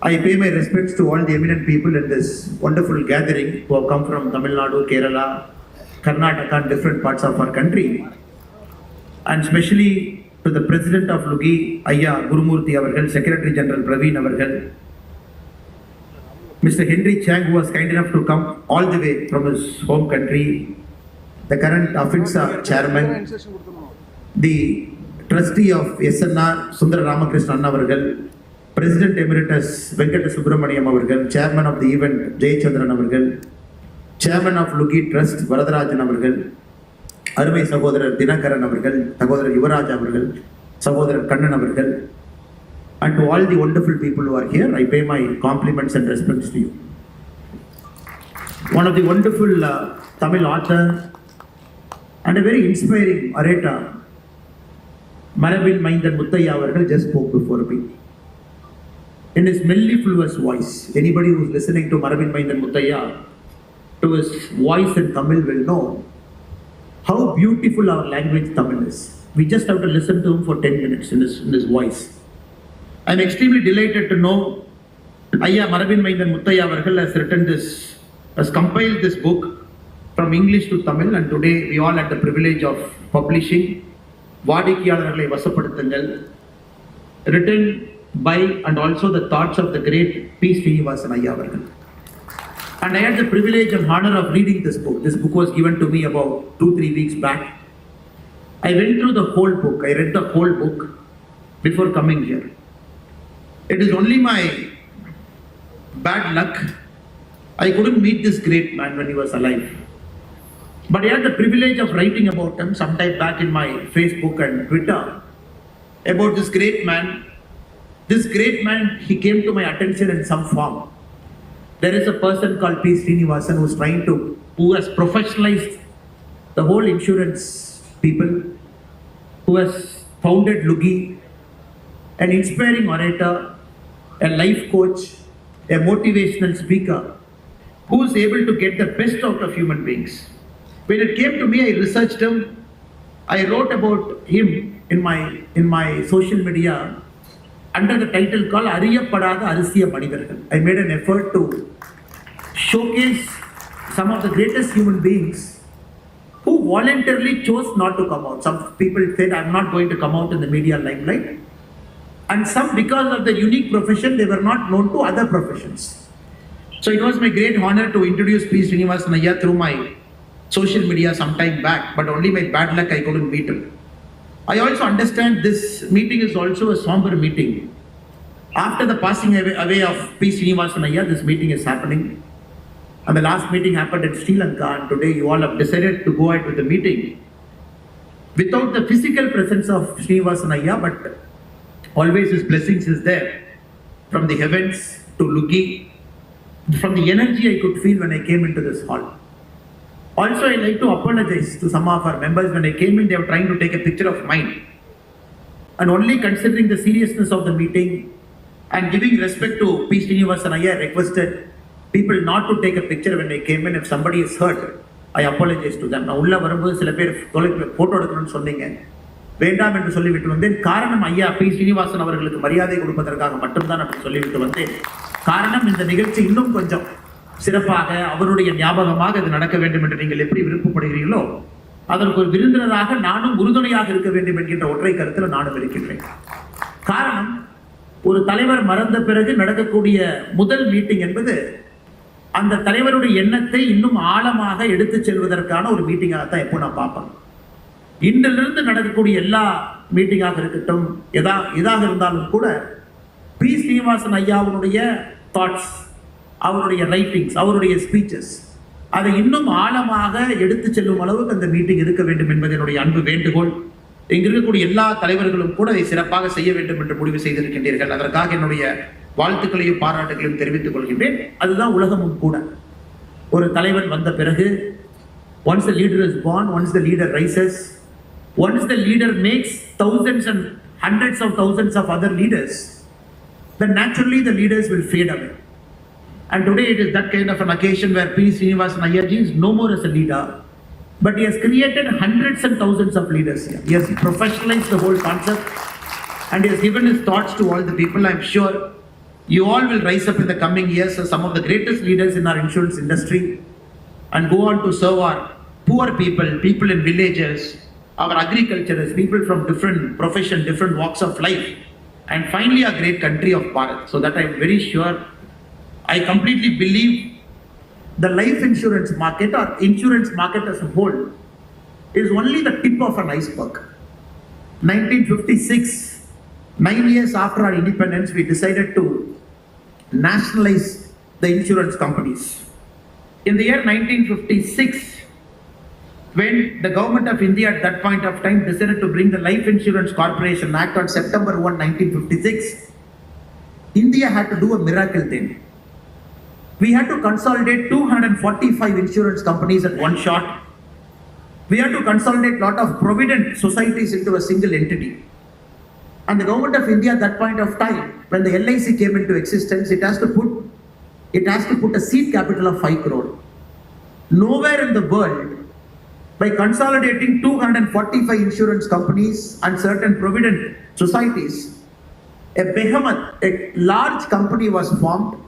I pay my respects to all the eminent people in this wonderful gathering who have come from Tamil Nadu, Kerala, Karnataka and different parts of our country. And especially to the President of LUGI, Ayya Gurumurthy Avargal, Secretary General Praveen Avargal, Mr. Henry Chang, who was kind enough to come all the way from his home country, the current AFINSA Chairman, the Trustee of SNR, Sundara Ramakrishnan Avargal, President Emeritus Venkata Subramaniam Avargal, Chairman of the event Jayachandran Avargal, Chairman of LUGI Trust Varadarajan Avargal, Arumai Sahodharar Dinakaran Avargal, Sahodharar Yuvaraj Avargal, Sahodharar Kannan Avargal, and to all the wonderful people who are here, I pay my compliments and respects to you. One of the wonderful Tamil author and a very inspiring orator, Marabin Maindan Muttaiah Avargal, just spoke before me. In his mellifluous voice, anybody who is listening to Marabin Maindan Muttaiah, to his voice in Tamil will know how beautiful our language Tamil is. We just have to listen to him for 10 minutes in his voice. I am extremely delighted to know Ayya Marabin Maindan Muttaiah Avargal has compiled this book from English to Tamil, and today we all had the privilege of publishing Vaadikiyalargalai Vasapaduthangal, written by and also the thoughts of the great P. Srinivasan Ayya Avargal. And I had the privilege and honor of reading this book. This book was given to me about 2-3 weeks back. I went through the whole book. I read the whole book before coming here. It is only my bad luck I couldn't meet this great man when he was alive. But I had the privilege of writing about him sometime back in my Facebook and Twitter about this great man. This great man, he came to my attention in some form. There is a person called P. Srinivasan who has professionalized the whole insurance people, who has founded LUGI, an inspiring orator, a life coach, a motivational speaker, who is able to get the best out of human beings. When it came to me, I researched him. I wrote about him in my social media under the title called Ariyapadada Arisiya Manidargal. I made an effort to showcase some of the greatest human beings who voluntarily chose not to come out. Some people said, I'm not going to come out in the media limelight. And some, because of the unique profession, they were not known to other professions. So it was my great honor to introduce P. Srinivasan Ayya through my social media some time back, but only by bad luck I couldn't meet him. I also understand this meeting is also a somber meeting. After the passing away of P. Srinivasan Ayya, this meeting is happening. And the last meeting happened in Sri Lanka, and today you all have decided to go ahead with the meeting without the physical presence of Srinivasan Ayya, but always his blessings is there from the heavens to LUGI, from the energy I could feel when I came into this hall. Also, I like to apologize to some of our members. When I came in, they were trying to take a picture of mine. And only considering the seriousness of the meeting and giving respect to P. Srinivasan Ayya, I requested people not to take a picture when I came in. If somebody is hurt, I apologize to them. Now, ulla varumbodhu sila per photo edukkanum sonneenga. வேண்டாம் என்று சொல்லிவிட்டு வந்தேன். காரணம் ஐயா B. Srinivasan அவர்களுக்கு மரியாதை கொடுப்பதற்காக மட்டும்தான் அப்படி சொல்லிவிட்டு வந்தேன். காரணம், இந்த நிகழ்ச்சி இன்னும் கொஞ்சம் சிறப்பாக அவருடைய ஞாபகமாக இது நடக்க வேண்டும் என்று நீங்கள் எப்படி விருப்பப்படுகிறீர்களோ அதற்கு ஒரு விருந்தினராக நானும் உறுதுணையாக இருக்க வேண்டும் என்கின்ற ஒற்றை கருத்தில் நானும் இருக்கின்றேன். காரணம், ஒரு தலைவர் மறந்த பிறகு நடக்கக்கூடிய முதல் மீட்டிங் என்பது அந்த தலைவருடைய எண்ணத்தை இன்னும் ஆழமாக எடுத்துச் செல்வதற்கான ஒரு மீட்டிங்காகத்தான் எப்போ நான் பார்ப்பேன். இன்றிலிருந்து நடக்கக்கூடிய எல்லா மீட்டிங்காக இருக்கட்டும், எதாக இருந்தாலும் கூட பி. ஸ்ரீனிவாசன் ஐயாவுடைய தாட்ஸ், அவருடைய ரைட்டிங்ஸ், அவருடைய ஸ்பீச்சஸ், அதை இன்னும் ஆழமாக எடுத்து செல்லும் அளவுக்கு அந்த மீட்டிங் இருக்க வேண்டும் என்பது என்னுடைய அன்பு வேண்டுகோள். இங்கு இருக்கக்கூடிய எல்லா தலைவர்களும் கூட அதை சிறப்பாக செய்ய வேண்டும் என்று முடிவு செய்திருக்கின்றீர்கள். அதற்காக என்னுடைய வாழ்த்துக்களையும் பாராட்டுகளையும் தெரிவித்துக் கொள்கின்றேன். அதுதான் உலகமும் கூட. ஒரு தலைவன் வந்த பிறகு, once the leader is born, once the leader rises, once the leader makes thousands and hundreds of thousands of other leaders, then naturally the leaders will fade away. And today it is that kind of an occasion where P. Srinivasan Ayya ji is no more as a leader, but he has created hundreds and thousands of leaders here. He has professionalized the whole concept and he has given his thoughts to all the people. I am sure You all will rise up in the coming years as some of the greatest leaders in our insurance industry and go on to serve our poor people, people in villages, our agriculturists, people from different professions, different walks of life, and finally a great country of Bharat. So that I am very sure, I completely believe the life insurance market or insurance market as a whole is only the tip of an iceberg. 1956, 9 years after our independence, we decided to nationalize the insurance companies. In the year 1956, when the government of India at that point of time decided to bring the Life Insurance Corporation Act on September 1, 1956, India had to do a miracle thing. We had to consolidate 245 insurance companies at one shot. We had to consolidate a lot of provident societies into a single entity. And the government of India at that point of time, when the LIC came into existence, it has to put a seed capital of 5 crore. Nowhere in the world, by consolidating 245 insurance companies and certain provident societies, a behemoth, a large company was formed,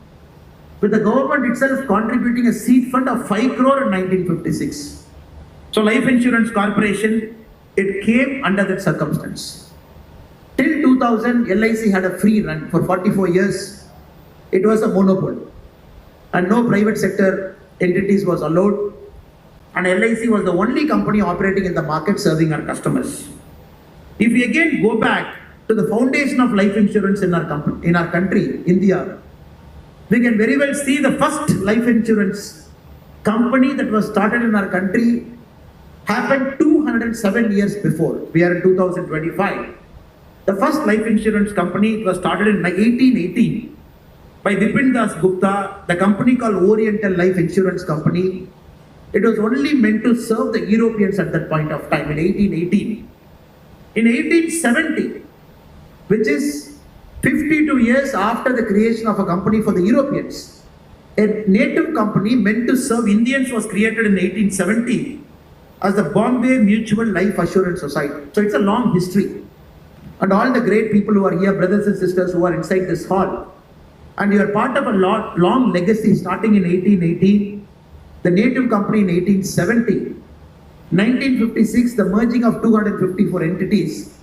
with the government itself contributing a seed fund of 5 crore in 1956. So Life Insurance Corporation, it came under that circumstance. Till 2000, LIC had a free run for 44 years. It was a monopoly and no private sector entities was allowed. And LIC was the only company operating in the market serving our customers. If we again go back to the foundation of life insurance in our country, India, we can very well see the first life insurance company that was started in our country happened 207 years before. We are in 2025. The first life insurance company was started in 1818 by Vipin Das Gupta, the company called Oriental Life Insurance Company. It was only meant to serve the Europeans at that point of time in 1818. In 1870, which is 52 years after the creation of a company for the Europeans, a native company meant to serve Indians was created in 1870 as the Bombay Mutual Life Assurance Society. So it's a long history. And all the great people who are here, brothers and sisters who are inside this hall, and you are part of a long legacy starting in 1818, the native company in 1870, 1956, the merging of 254 entities,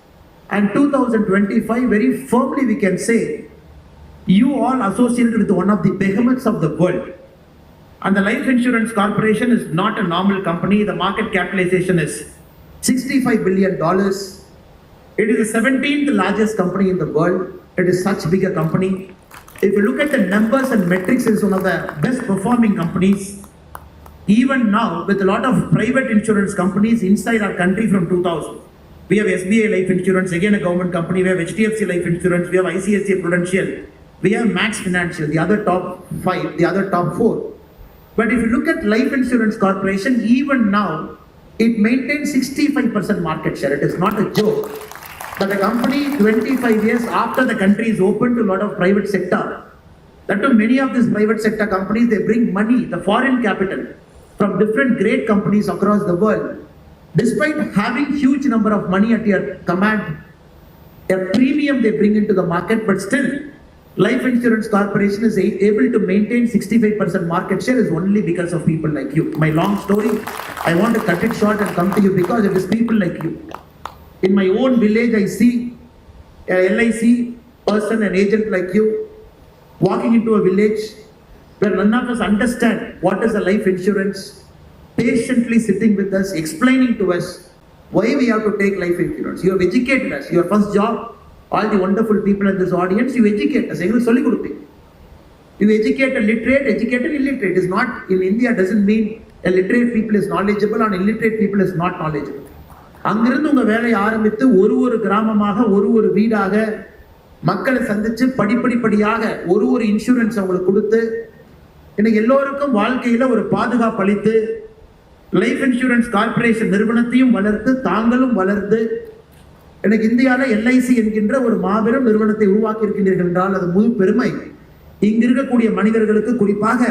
and 2025, very firmly we can say, you all associated with one of the behemoths of the world. And the Life Insurance Corporation is not a normal company. The market capitalization is $65 billion. It is the 17th largest company in the world. It is such big a company. If you look at the numbers and metrics, it is one of the best performing companies. Even now, with a lot of private insurance companies inside our country from 2000. We have SBI Life Insurance, again a government company. We have HDFC Life Insurance. We have ICICI Prudential. We have Max Financial, the other top 5, the other top 4. But if you look at Life Insurance Corporation, even now, it maintains 65% market share. It is not a joke. But the company, 25 years after the country is open to a lot of private sector, that to many of these private sector companies, they bring money, the foreign capital, from different great companies across the world. Despite having huge number of money at your command, a premium they bring into the market, but still, Life Insurance Corporation is able to maintain 65% market share is only because of people like you. My long story, I want to cut it short and come to you because it is people like you. In my own village, I see a LIC person, an agent like you, walking into a village where none of us understand what is a life insurance, patiently sitting with us, explaining to us why we have to take life insurance. You have educated us. Your first job, all the wonderful people in this audience, you educate us. You educate a literate, educate an illiterate. It is not, in India, doesn't mean a literate people is knowledgeable and illiterate people is not knowledgeable. அங்கிருந்து உங்க வேலையை ஆரம்பித்து ஒரு கிராமமாக ஒரு வீடாக மக்களை சந்திச்சு படிப்படியாக ஒரு இன்சூரன்ஸ் அவங்களுக்கு கொடுத்து இன்னைக்கு எல்லோருக்கும் வாழ்க்கையில ஒரு பாதுகாப்பு அளித்து லைஃப் இன்சூரன்ஸ் கார்ப்பரேஷன் நிறுவனத்தையும் வளர்த்து தாங்களும் வளர்ந்து எனக்கு இந்தியாவில் LIC என்கின்ற ஒரு மாபெரும் நிறுவனத்தை உருவாக்கி இருக்கின்றீர்கள் என்றால் அது முழு பெருமை இங்கு இருக்கக்கூடிய மனிதர்களுக்கு குறிப்பாக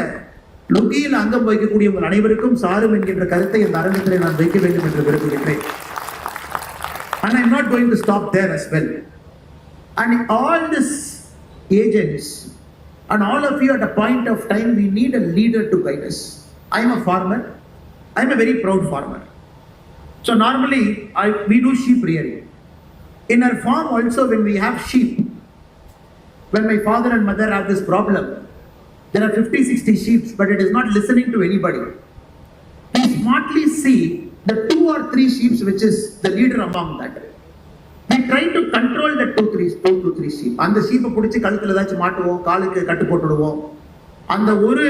லொகியில் அங்கம் வகிக்கக்கூடிய உங்கள் அனைவருக்கும் சாரும் என்கின்ற கருத்தை இந்த அரங்கத்திலே நான் வைக்க வேண்டும் என்று விரும்புகிறேன். And I'm not going to stop there as well. And all these agents, And all of you at a point of time, we need a leader to guide us. I am a farmer. I am a very proud farmer. So normally, we do sheep rearing. In our farm also, when we have sheep, when my father and mother have this problem, there are 50-60 sheep, but it is not listening to anybody. We smartly see the 2 or 3 sheep which is the leader among that. We try to control the 2 to 3 sheep. And the sheep புடிச்சு கழுத்துல ஏதாச்சும் மாட்டுவோம், காலுக்கு கட்டு போட்டுடுவோம். அந்த ஒரு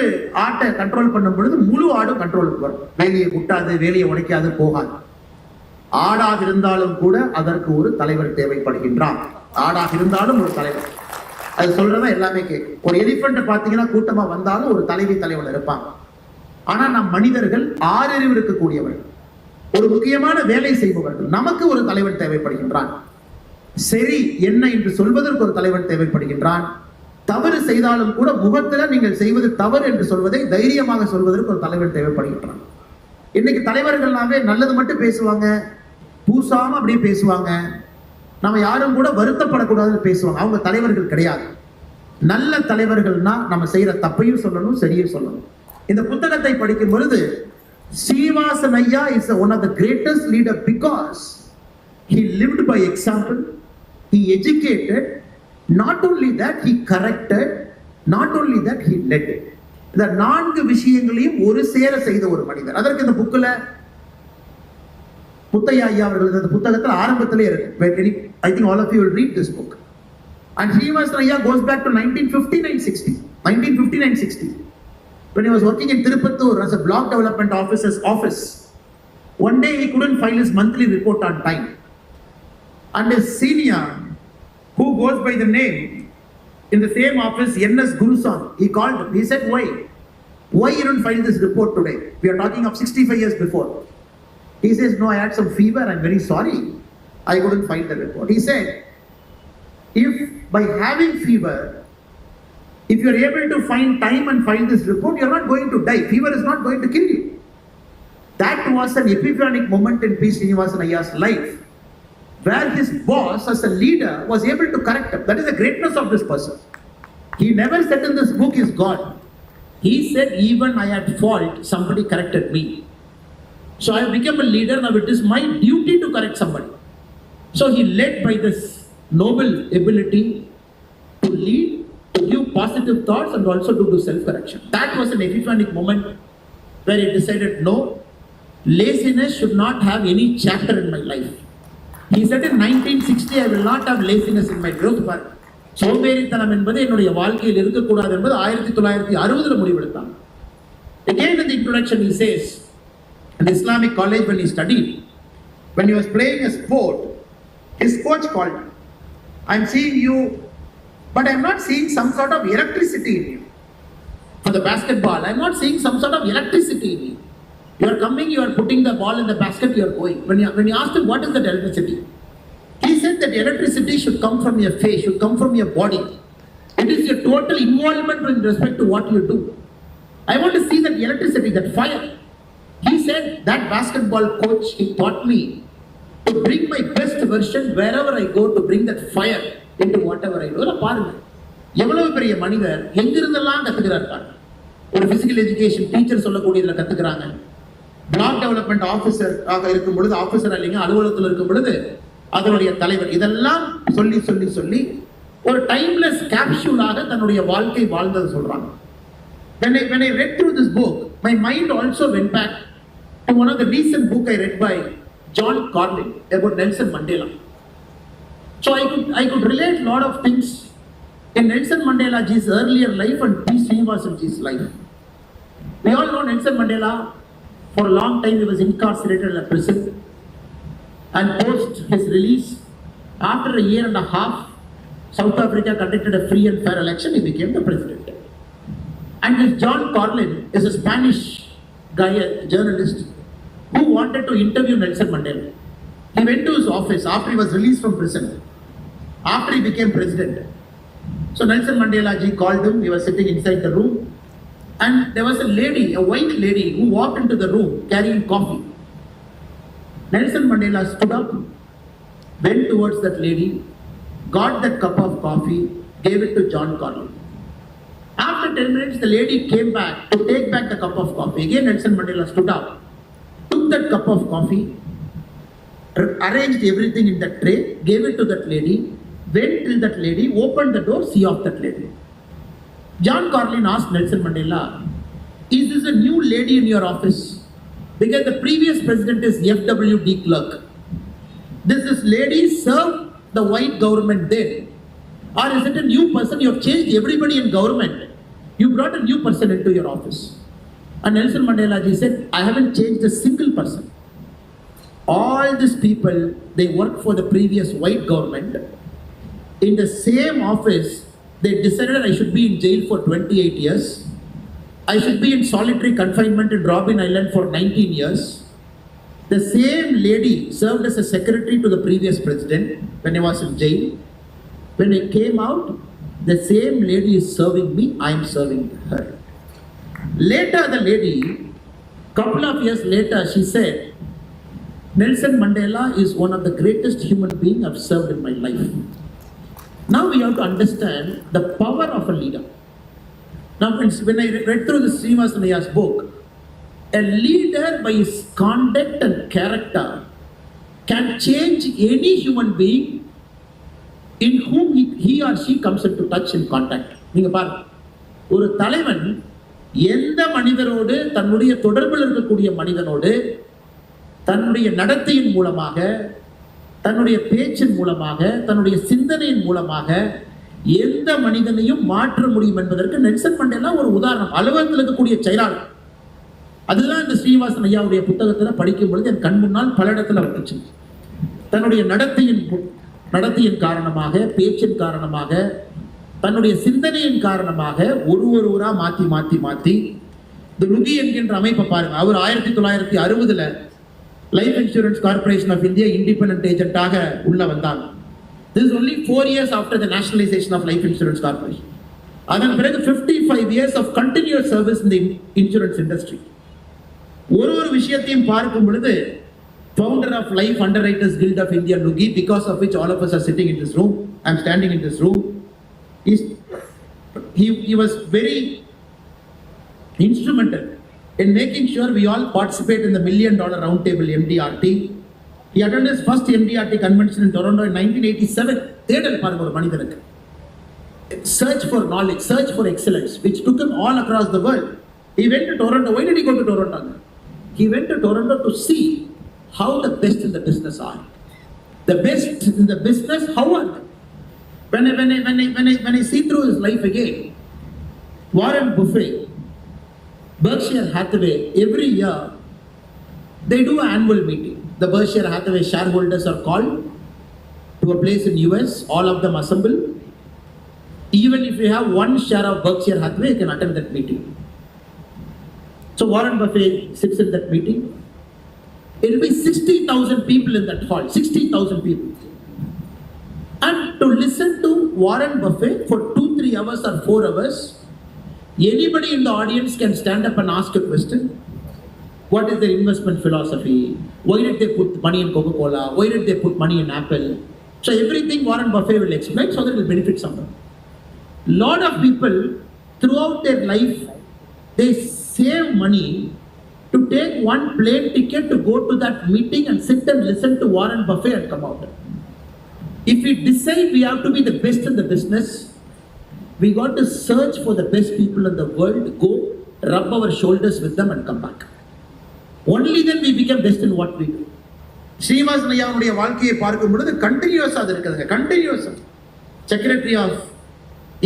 ஆட்டை control பண்ணும் பொழுது முழு ஆடும் கண்ட்ரோலுக்கு வரும். வேலியை குட்டாது, வேலியை உடைக்காது, போகாது. ஆடாக இருந்தாலும் கூட அதற்கு ஒரு தலைவர் தேவைப்படுகின்றார். ஆடாக இருந்தாலும் ஒரு தலைவர். அது சொல்றதா எல்லாமே கேட்கும். ஒரு எலிஃபென்ட் பாத்தீங்கன்னா கூட்டமா வந்தாலும் ஒரு தலைவன் இருப்பாங்க. ஆனா நம் மனிதர்கள் ஆறறிவு இருக்கக்கூடியவர்கள், ஒரு முக்கியமான வேலை செய்பவர்கள். நமக்கு ஒரு தலைவன் தேவைப்படுகின்றான். சரி என்ன என்று சொல்வதற்கு ஒரு தலைவன் தேவைப்படுகின்றான். தவறு செய்தாலும் கூட முகத்துல நீங்கள் செய்வது தவறு என்று சொல்வதை தைரியமாக சொல்வதற்கு ஒரு தலைவன் தேவைப்படுகின்றான். இன்னைக்கு தலைவர்கள்னாவே நல்லது மட்டும் பேசுவாங்க, பூசாம அப்படியே பேசுவாங்க. நம்ம யாரும் கூட வருத்தப்படக்கூடாதுன்னு பேசுவாங்க. அவங்க தலைவர்கள் கிடையாது. நல்ல தலைவர்கள்னா நம்ம செய்யற தப்பையும் சொல்லணும், சரியும் சொல்லணும். இந்த புத்தகத்தை படிக்கும் பொழுது Srinivasan Ayya is one of the greatest leader because he lived by example, he educated, not only that he corrected, not only that he led. இந்த 4 விஷயங்களையும் ஒரு சேர செய்த ஒரு மனிதர். அதற்கு இந்த புக்ல முத்தையா ஐயா அவர்கள் இந்த புத்தகத்தில் ஆரம்பத்திலே இருக்கு. I think all of you will read this book. And Srinivasan Ayya goes back to 1959-60. When he was working in Tirupattur as a block development officer's office, one day he couldn't file his monthly report on time. And his senior, who goes by the name in the same office, N.S. Gurusan, he called him. He said, why you don't file this report today? We are talking of 65 years before. He says, no, I had some fever, I'm very sorry. I couldn't file the report. He said, if by having fever, if you are able to find time and file this report, you are not going to die. Fever is not going to kill you. That was an epiphanic moment in P. Srinivasan Ayya's life, where his boss as a leader was able to correct him. That is the greatness of this person. He never said in this book is God. He said, even I had fault, somebody corrected me. So I became a leader, now it is my duty to correct somebody. So he led by this noble ability to lead, to give positive thoughts and also to do self-correction. That was an epiphanic moment where he decided, no, laziness should not have any chapter in my life. He said in 1960, I will not have laziness in my growth path. சோம்பேறித்தனம் என்பது என்னுடைய வாழ்க்கையில் இருக்கக்கூடாது என்பது 1960 முடிவெடுத்தான். Again in the introduction he says, in the Islamic college when he studied, when he was playing a sport, his coach called him. I'm seeing you, but I'm not seeing some sort of electricity in you. For the basketball, I'm not seeing some sort of electricity in you. You are coming, you are putting the ball in the basket, you are going. When you asked him what is that electricity, he said that electricity should come from your face, should come from your body. It is your total involvement with respect to what you do. I want to see that electricity, that fire. He said that basketball coach, he taught me to bring my best version wherever I go, to bring that fire into whatever I do. பாருங்க எவ்வளவு பெரிய மனிதர் எங்கிருந்தெல்லாம் கத்துக்கிறார். ஒரு physical education teacher சொல்லக்கூடியதுல கத்துக்கிறாங்க. Black development officer ஆக இருக்கும் பொழுது, officer இல்லைங்க, அலுவலகத்தில் இருக்கும் பொழுது அதனுடைய தலைவர். இதெல்லாம் சொல்லி சொல்லி சொல்லி ஒரு டைம்லெஸ் கேப்சூலாக தன்னுடைய வாழ்க்கை வாழ்ந்தது சொல்றாங்க. When I read through this book, my mind also went back to one of the recent book I read by John Carlin about Nelson Mandela. So I could relate a lot of things in Nelson Mandela ji's earlier life and P. Srinivasan ji's life. We all know Nelson Mandela. For a long time he was incarcerated in a prison, and post his release, after a year and a half, South Africa conducted a free and fair election. He became the president. And this John Carlin is a Spanish guy, a journalist, who wanted to interview Nelson Mandela. He went to his office after he was released from prison, after he became president. So Nelson Mandela ji called him. He was sitting inside the room, and there was a lady, a white lady, who walked into the room carrying coffee. Nelson Mandela stood up, went towards that lady, got that cup of coffee, gave it to John Carlin. 10 minutes, the lady came back to take back the cup of coffee. Again, Nelson Mandela stood up, took that cup of coffee, arranged everything in that tray, gave it to that lady, went till that lady, opened the door, see off that lady. John Carlin asked Nelson Mandela, is this a new lady in your office? Because the previous president is F.W. de Klerk. Does this lady serve the white government then? Or is it a new person? You have changed everybody in government. You brought a new person into your office. And Nelson Mandela ji said, I haven't changed a single person. All these people, they work for the previous white government. In the same office, they decided I should be in jail for 28 years. I should be in solitary confinement in Robben Island for 19 years. The same lady served as a secretary to the previous president when I was in jail. When I came out, the same lady is serving me, I am serving her. Later, the lady, couple of years later, she said, Nelson Mandela is one of the greatest human beings I've served in my life. Now we have to understand the power of a leader. Now, when I read through the Srinivas Ayya's book, a leader by his conduct and character can change any human being in whom he or she comes into touch and contact. நீங்க பாருங்க, ஒரு தலைவன் எந்த மனிதனோடு தன்னுடைய தொடர்பில் இருக்கக்கூடிய மனிதனோடு தன்னுடைய நடத்தையின் மூலமாக, தன்னுடைய பேச்சின் மூலமாக, தன்னுடைய சிந்தனையின் மூலமாக எந்த மனிதனையும் மாற்ற முடியும் என்பதற்கு நெல்சன் மண்டேலா ஒரு உதாரணம். அலுவலகத்தில் இருக்கக்கூடிய செயலாளர், அதுதான் இந்த ஸ்ரீனிவாசன் ஐயாவுடைய புத்தகத்தில் படிக்கும் பொழுது என் கண் முன்னால் பல இடத்துல வந்துச்சு. தன்னுடைய நடத்தையின் காரணமாக, பேச்சின் காரணமாக, தன்னுடைய சிந்தனையின் காரணமாக ஒருவரா மாற்றி இந்த லுகி என்கின்ற அமைப்பை பாருங்க. அவர் 1960 life insurance corporation of India independent ஏஜென்ட்டாக உள்ள வந்தாங்க. This is only 4 years after the nationalization of life insurance corporation. அதன் பிறகு 55 years of continuous service in the insurance industry. ஒரு விஷயத்தையும் பார்க்கும் பொழுது founder of Life Underwriters Guild of India, Lugi, because of which all of us are sitting in this room, I am standing in this room, he was very instrumental in making sure we all participate in the $1 million roundtable MDRT. He attended his first MDRT convention in Toronto in 1987. தேடல் பாருங்க ஒரு மனிதனுக்கு. Search for knowledge, search for excellence, which took him all across the world. He went to Toronto. Why did he go to Toronto? He went to Toronto to see how the best in the business are. The best in the business, how are they? When I see through his life again, Warren Buffett, Berkshire Hathaway, every year they do an annual meeting. The Berkshire Hathaway shareholders are called to a place in US. All of them assemble. Even if you have one share of Berkshire Hathaway, you can attend that meeting. So Warren Buffett sits in that meeting. It will be 60,000 people in that hall. 60,000 people. And to listen to Warren Buffett for 2-3 hours or 4 hours, anybody in the audience can stand up and ask a question. What is their investment philosophy? Why did they put money in Coca-Cola? Why did they put money in Apple? So everything Warren Buffett will explain so that it will benefit someone. Lot of people throughout their life, they save money to take one plane ticket to go to that meeting and sit and listen to Warren Buffett and come out. If we decide we have to be the best in the business, we got to search for the best people in the world, go rub our shoulders with them and come back. Only then we become best in what we do. Srinivasan ஐயாவுடைய வாழ்க்கையை பார்க்கும் பொழுது கண்டினியூஸாக அது இருக்குதுங்க. கண்டினியூஸாக secretary of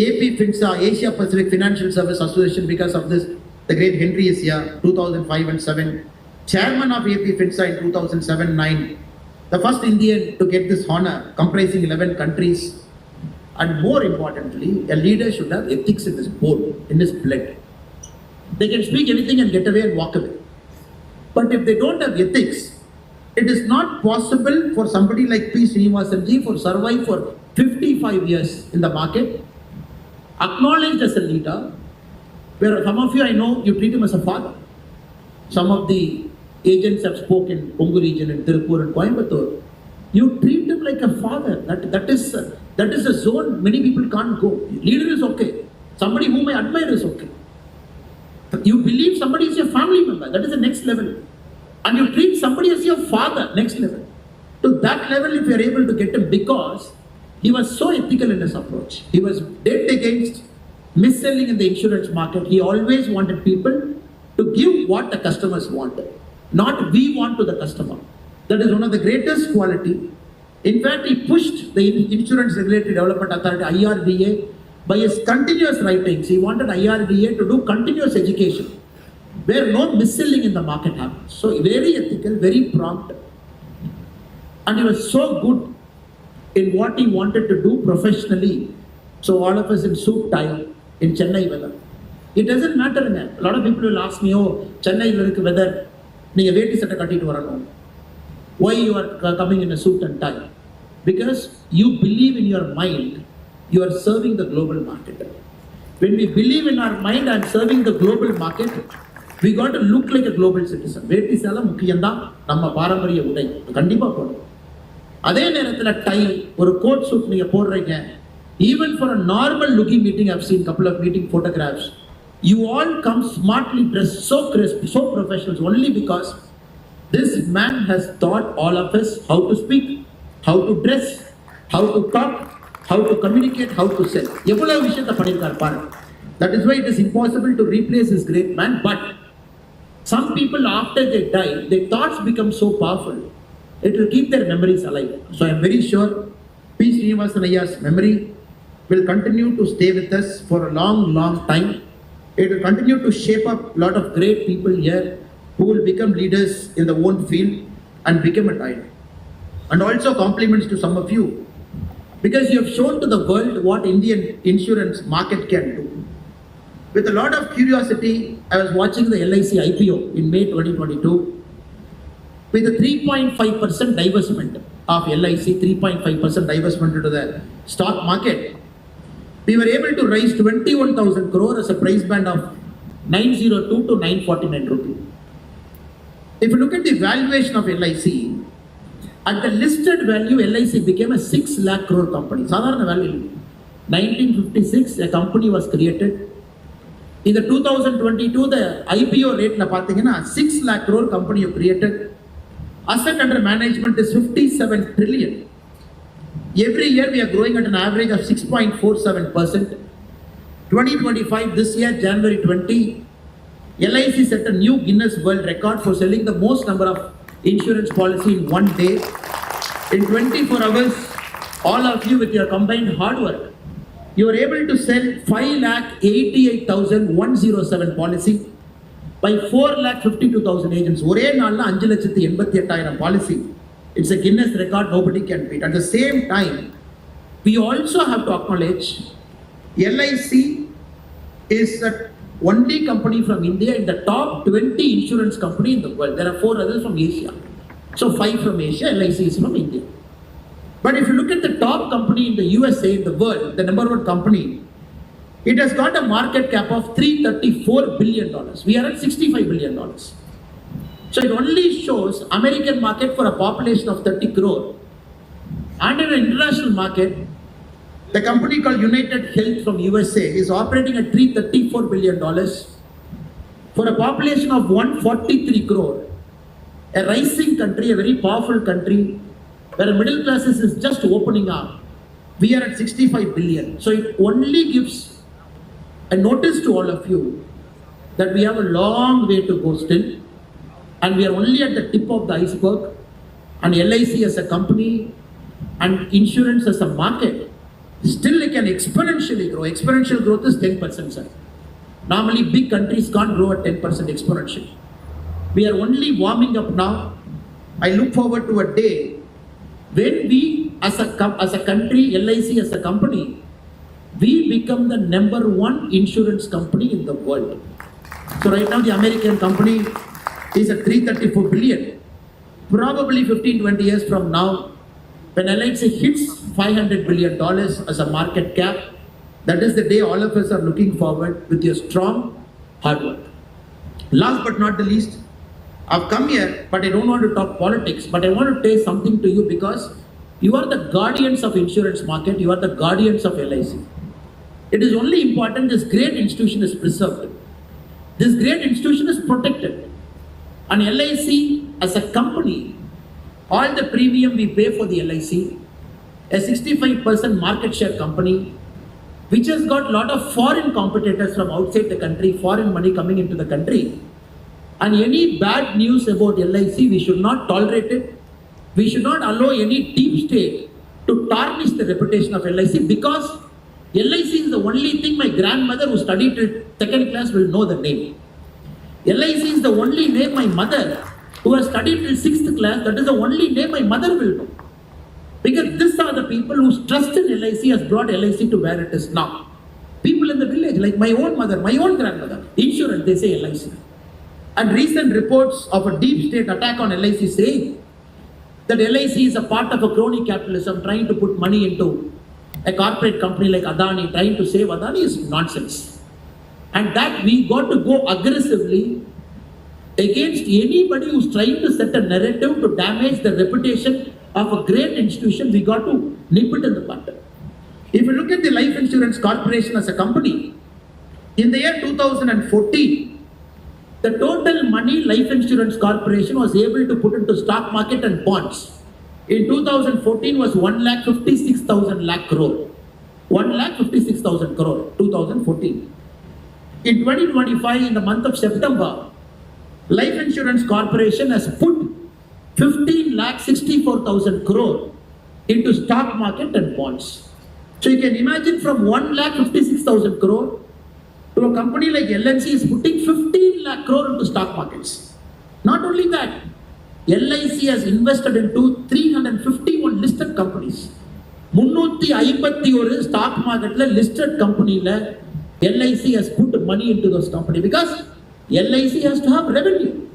AP FinSA, Asia Pacific Financial Service Association, because of this, the great Henry is here, 2005 and 7. Chairman of AP FinSA in 2007-9. The first Indian to get this honor, comprising 11 countries. And more importantly, a leader should have ethics in his board, in his blood. They can speak anything and get away and walk away. But if they don't have ethics, it is not possible for somebody like P. Srinivasan ji to survive for 55 years in the market, acknowledged as a leader, where some of you, I know, you treat him as a father. Some of the agents have spoken in Kongu region and Tirupur and Coimbatore. You treat like a father. That is a zone many people can't go. Leader is okay. Somebody whom I admire is okay. You believe somebody is your family member, that is the next level. And you treat somebody as your father, next level. To that level, if you are able to get him, because he was so ethical in his approach. He was dead against mis-selling in the insurance market. He always wanted people to give what the customers wanted, not we want to the customer. That is one of the greatest quality. In fact, he pushed the Insurance Regulatory Development Authority, IRDA, by his continuous writings. He wanted IRDA to do continuous education, where no mis-selling in the market happens. So very ethical, very prompt. And he was so good in what he wanted to do professionally. So all of us in suit tie in Chennai weather. It doesn't matter. A lot of people will ask me, oh, Chennai weather, why you are coming in a suit and tie? Because you believe in your mind, you are serving the global market. When we believe in our mind, I am serving the global market, we got to look like a global citizen. வேட்டி சேலை முக்கியம்தான், நம்ம பாரம்பரிய உடை கண்டிப்பா போடணும். அதே நேரத்தில் டை ஒரு கோட் சூட் நீங்க போடுறீங்க. Even for a normal looking meeting, I've seen couple of meeting photographs. You all come smartly dressed, so crisp, so professional, only because this man has taught all of us how to speak, how to dress, how to talk, how to communicate, how to sell. எவ்வளவு விஷயத்தை பண்ணிருக்கார் பாருங்க. That is why it is impossible to replace this great man. But some people, after they die, their thoughts become so powerful. It will keep their memories alive. So I am very sure P. Srinivasan Ayya's memory will continue to stay with us for a long, long time. It will continue to shape up a lot of great people here who will become leaders in their own field and become a tyrant. And also compliments to some of you, because you have shown to the world what Indian insurance market can do. With a lot of curiosity, I was watching the LIC IPO in May 2022. With a 3.5% divestment of LIC, 3.5% divestment into the stock market, we were able to raise 21,000 crore as a price band of 902 to 949 rupees. If you look at the valuation of LIC, at the listed value, LIC became a 6 lakh crore company. Sadharana value. 1956, a company was created. In the 2022, the IPO rate, 6 lakh crore company you created. Asset under management is 57 trillion. Every year we are growing at an average of 6.47%. 2025, this year, January 20, LIC set a new Guinness World Record for selling the most number of insurance policy in one day. In 24 hours, all of you with your combined hard work, you were able to sell 5,88,107 policy by 4,52,000 agents. ஒரே நாள்ல 5,88,000 policy. It's a Guinness record nobody can beat. At the same time, we also have to acknowledge LIC is the only company from India in the top 20 insurance company in the world. There are 4 others from Asia. So 5 from Asia, LIC is from India. But if you look at the top company in the USA, in the world, the number 1 company, it has got a market cap of $334 billion. We are at $65 billion. So it only shows American market for a population of 30 crore. And in an international market, the company called United Health from USA is operating at $334 billion for a population of 143 crore. A rising country, a very powerful country, where middle classes is just opening up. We are at 65 billion. So it only gives a notice to all of you that we have a long way to go still. And we are only at the tip of the iceberg. And LIC as a company and insurance as a market, still it can exponentially grow. Exponential growth is 10%, sir. Normally big countries can't grow at 10% exponentially. We are only warming up now. I look forward to a day when we as a country, LIC as a company, we become the number 1 insurance company in the world. So right now the American company is at 334 billion. Probably 15-20 years from now, when LIC hits $500 billion as a market cap, that is the day all of us are looking forward with your strong hard work. Last but not the least, I've come here, but I don't want to talk politics, but I want to say something to you, because you are the guardians of insurance market, you are the guardians of LIC. It is only important this great institution is preserved. This great institution is protected. And LIC as a company, all the premium we pay for the LIC, a 65% market share company, which has got a lot of foreign competitors from outside the country, foreign money coming into the country. And any bad news about LIC, we should not tolerate it. We should not allow any deep state to tarnish the reputation of LIC, because LIC is the only thing my grandmother who studied till second class will know the name. LIC is the only name my mother who has studied till 6th class, that is the only name my mother will know. Because these are the people whose trust in LIC has brought LIC to where it is now. People in the village, like my own mother, my own grandmother, insurance, they say LIC. And recent reports of a deep state attack on LIC saying that LIC is a part of a crony capitalism trying to put money into a corporate company like Adani, trying to save Adani is nonsense. And that we got to go aggressively against anybody who's trying to set a narrative to damage the reputation of a great institution. We got to nip it in the bud. If you look at the Life Insurance Corporation as a company, in the year 2014, the total money Life Insurance Corporation was able to put into stock market and bonds in 2014 was 1,56,000 lakh crore. 1,56,000 crore, 2014. In 2025, in the month of September, Life Insurance Corporation has put 15,64,000 crore into stock market and bonds. So you can imagine from 1,56,000 crore to a company like LIC is putting 15 lakh crore into stock markets. Not only that, LIC has invested into 351 listed companies. 351 stock market listed company LIC has put money into those companies because LIC has to have revenue.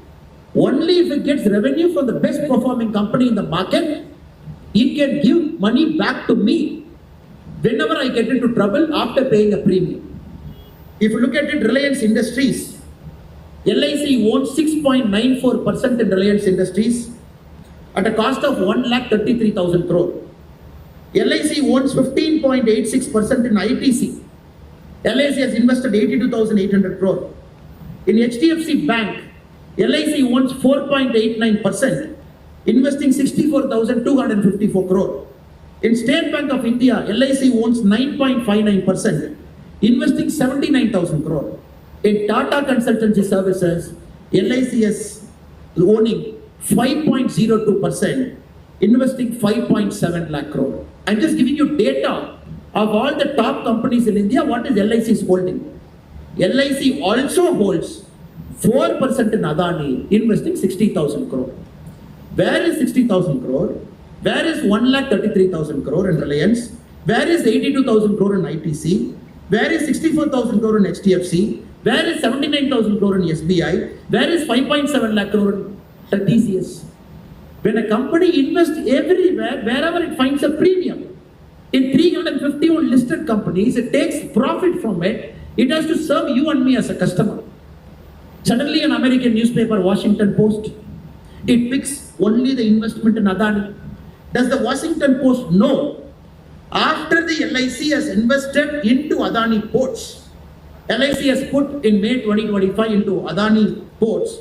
Only if it gets revenue from the best performing company in the market, it can give money back to me whenever I get into trouble after paying a premium. If you look at it, Reliance Industries, LIC owns 6.94% in Reliance Industries at a cost of 1,33,000 crore. LIC owns 15.86% in ITC. LIC has invested 82,800 crore. In HDFC Bank, LIC owns 4.89%, investing 64,254 crore. In State Bank of India, LIC owns 9.59%, investing 79,000 crore. In Tata Consultancy Services, LIC is owning 5.02%, investing 5.7 lakh crore. I'm just giving you data of all the top companies in India, what is LIC's holding. LIC also holds 4% in Adani, investing 60,000 crore. Where is 60,000 crore? Where is 1,33,000 crore in Reliance? Where is 82,000 crore in ITC? Where is 64,000 crore in HDFC? Where is 79,000 crore in SBI? Where is 5.7 lakh crore in TCS? When a company invests everywhere, wherever it finds a premium, in 351 listed companies, it takes profit from it. It has to serve you and me as a customer. Suddenly an American newspaper, Washington Post, it picks only the investment in Adani. Does the Washington Post know after the LIC has invested into Adani ports, LIC has put in May 2025 into Adani ports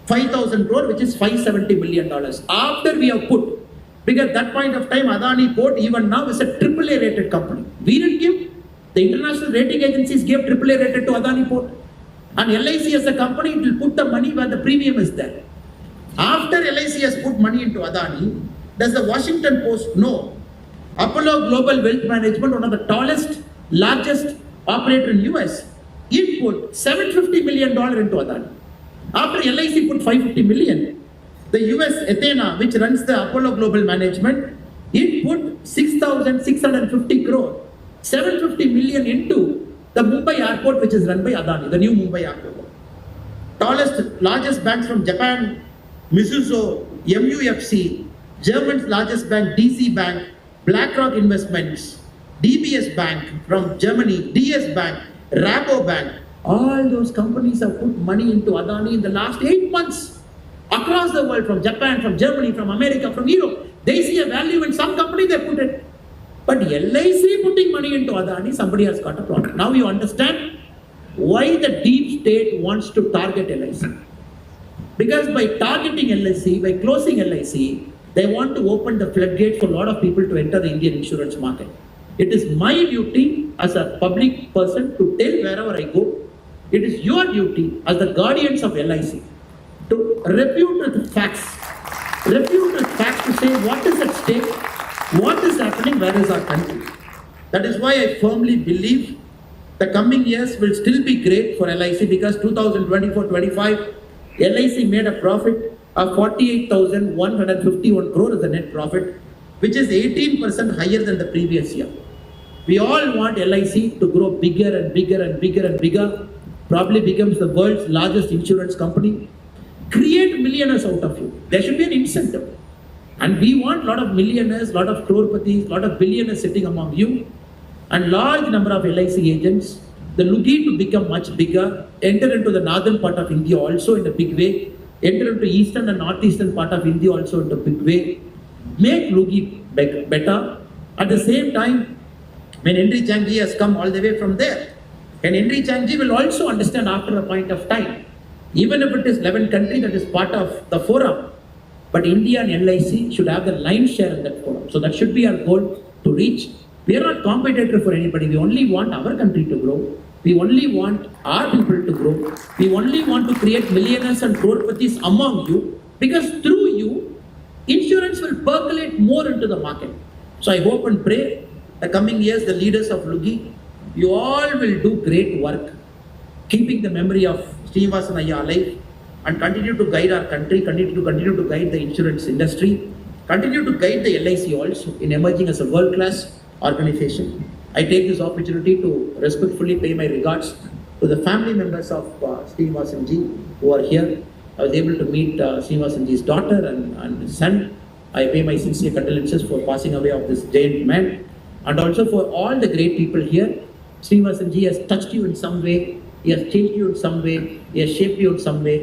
5,000 crore, which is $570 million. After we have put, because at that point of time, Adani port even now is a AAA rated company. We didn't give, the international rating agencies gave AAA rated to Adani port. And LIC as a company, it will put the money where the premium is there. After LIC has put money into Adani, does the Washington Post know Apollo Global Wealth Management, one of the tallest, largest operator in US, it put $750 million into Adani. After LIC put $550 million, the US Athena, which runs the Apollo Global Management, it put 6,650 crore, 750 million into the Mumbai airport, which is run by Adani, the new Mumbai airport. Tallest, largest banks from Japan, Mizuho, MUFC, German's largest bank, DC Bank, BlackRock Investments, DBS Bank from Germany, DS Bank, Robo Bank, all those companies have put money into Adani in the last 8 months. Across the world, from Japan, from Germany, from America, from Europe, they see a value in some company, they put it. But LIC putting money into Adani, somebody has got a problem. Now you understand why the deep state wants to target LIC. Because by targeting LIC, by closing LIC, they want to open the floodgates for a lot of people to enter the Indian insurance market. It is my duty as a public person to tell wherever I go. It is your duty as the guardians of LIC to refute with facts. Refute with facts to say what is at stake, what is happening, where is our country. That is why I firmly believe the coming years will still be great for LIC because 2024-25, LIC made a profit of 48,151 crore as a net profit, which is 18% higher than the previous year. We all want LIC to grow bigger and bigger and bigger and bigger, probably becomes the world's largest insurance company. Create millionaires out of you. There should be an incentive. And we want a lot of millionaires, a lot of crorepathies, a lot of billionaires sitting among you, and large number of LIC agents. The Lugi to become much bigger, enter into the northern part of India also in a big way, enter into eastern and northeastern part of India also in a big way, make Lugi better. At the same time, when Henry Changji has come all the way from there, and Henry Changji will also understand after a point of time, even if it is 11 countries that is part of the forum, but India and LIC should have the lion's share in that forum. So that should be our goal to reach. We are not competitor for anybody. We only want our country to grow. We only want our people to grow. We only want to create millionaires and crorepathies among you, because through you, insurance will percolate more into the market. So I hope and pray the coming years, the leaders of Lugi, you all will do great work, keeping the memory of Srinivasan Ayya alive, and continue to guide our country, continue to guide the insurance industry, continue to guide the LIC also in emerging as a world-class organization. I take this opportunity to respectfully pay my regards to the family members of Srinivasan ji who are here. I was able to meet Srinivasan ji's daughter and his son. I pay my sincere condolences for passing away of this giant man, and also for all the great people here. Srinivasan ji has touched you in some way, he has changed you in some way, he has shaped you in some way.